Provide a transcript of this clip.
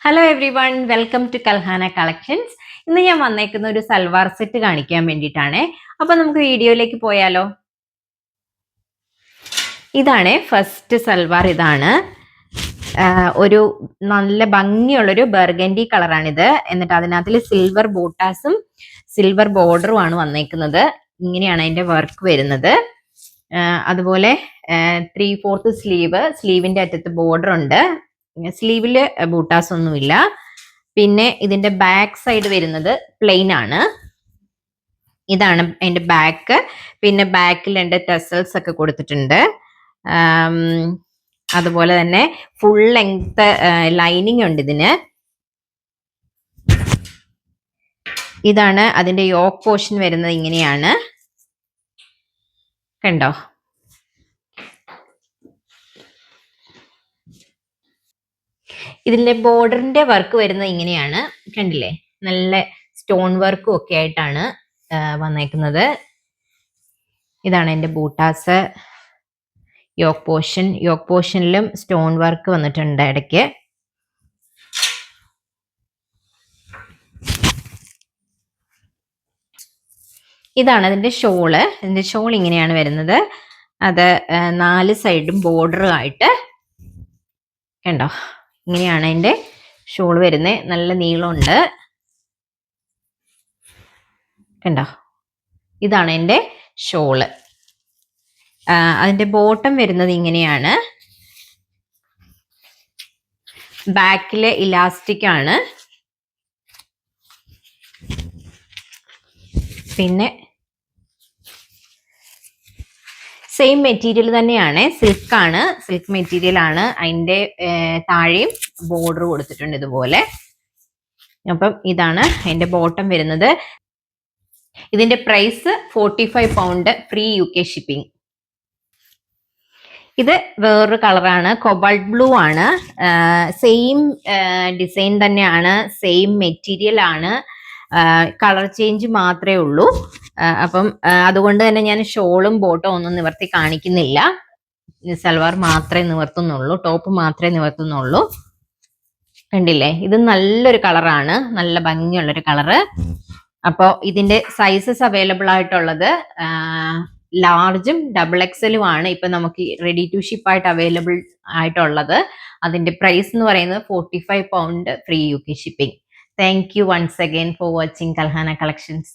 Hello everyone, welcome to Kalhana collections. ഇന്ന് ഞാൻ വന്നേക്കുന്ന ഒരു സൽവാർ സെറ്റ് കാണിക്കാൻ വേണ്ടിയിട്ടാണ്. അപ്പൊ നമുക്ക് വീഡിയോയിലേക്ക് പോയാലോ. ഇതാണ് ഫസ്റ്റ് സൽവാർ. ഇതാണ് ഒരു നല്ല ഭംഗിയുള്ളൊരു ബർഗൻഡി കളറാണിത്. എന്നിട്ട് അതിനകത്തിൽ സിൽവർ ബൂട്ടാസും സിൽവർ ബോർഡറും ആണ് വന്നേക്കുന്നത്. ഇങ്ങനെയാണ് അതിന്റെ വർക്ക് വരുന്നത്. അതുപോലെ 3/4 സ്ലീവിന്റെ അറ്റത്ത് ബോർഡർ ഉണ്ട്. സ്ലീവില് ബൂട്ടാസ് ഒന്നുമില്ല. പിന്നെ ഇതിന്റെ ബാക്ക് സൈഡ് വരുന്നത് പ്ലെയിൻ ആണ്. ഇതാണ് അതിന്റെ ബാക്ക്. പിന്നെ ബാക്കിൽ രണ്ട് ടെസൽസ് ഒക്കെ കൊടുത്തിട്ടുണ്ട്. അതുപോലെ തന്നെ ഫുൾ ലെങ്ത് ലൈനിങ് ഉണ്ട് ഇതിന്. ഇതാണ് അതിന്റെ യോക്ക് പോർഷൻ വരുന്നത്. ഇങ്ങനെയാണ്, കണ്ടോ? ഇതിന്റെ ബോർഡറിന്റെ വർക്ക് വരുന്നത് ഇങ്ങനെയാണ്, കണ്ടില്ലേ? നല്ല സ്റ്റോൺ വർക്കും ഒക്കെ ആയിട്ടാണ് വന്നേക്കുന്നത്. ഇതാണ് എന്റെ ബൂട്ടാസ്. യോക്ക് പോർഷനിലും സ്റ്റോൺ വർക്ക് വന്നിട്ടുണ്ട് ഇടയ്ക്ക്. ഇതാണ് അതിന്റെ ഷോള്. ഇതിന്റെ ഷോൾ ഇങ്ങനെയാണ് വരുന്നത്. അത് 4 സൈഡും ബോർഡർ ആയിട്ട്, കണ്ടോ? ഇങ്ങനെയാണ് അതിന്റെ ഷോൾ വരുന്നത്. നല്ല നീളമുണ്ട്, കണ്ടോ? ഇതാണ് എൻ്റെ ഷോള്. അതിന്റെ ബോട്ടം വരുന്നത് ഇങ്ങനെയാണ്. ബാക്കിലെ ഇലാസ്റ്റിക് ആണ്. പിന്നെ സെയിം മെറ്റീരിയൽ തന്നെയാണ്, സിൽക്ക് ആണ്, സിൽക്ക് മെറ്റീരിയൽ ആണ്. അതിന്റെ താഴെയും ബോർഡർ കൊടുത്തിട്ടുണ്ട് ഇതുപോലെ. അപ്പം ഇതാണ് അതിന്റെ ബോട്ടം വരുന്നത്. ഇതിന്റെ price 45 pound, free UK shipping. ഇത് വേറൊരു കളറാണ്, കൊബാൾട്ട് ബ്ലൂ ആണ്. സെയിം ഡിസൈൻ തന്നെയാണ്, സെയിം മെറ്റീരിയൽ ആണ്. കളർ ചേഞ്ച് മാത്രമേ ഉള്ളൂ. അപ്പം അതുകൊണ്ട് തന്നെ ഞാൻ ഷോളും ബോട്ടവും ഒന്നും നിവർത്തി കാണിക്കുന്നില്ല. സൽവാർ മാത്രമേ നിവർത്തുന്നുള്ളൂ, ടോപ്പ് മാത്രമേ നിവർത്തുന്നുള്ളൂ. കണ്ടില്ലേ? ഇത് നല്ലൊരു കളറാണ്, നല്ല ഭംഗിയുള്ളൊരു കളറ്. അപ്പോൾ ഇതിന്റെ സൈസസ് അവൈലബിൾ ആയിട്ടുള്ളത് ലാർജും XXL ആണ് ഇപ്പൊ നമുക്ക് റെഡി ടു ഷിപ്പ് ആയിട്ട് അവൈലബിൾ ആയിട്ടുള്ളത്. അതിന്റെ പ്രൈസ് എന്ന് പറയുന്നത് 45 pound, free UK shipping. Thank you once again for watching Kalhana Collections.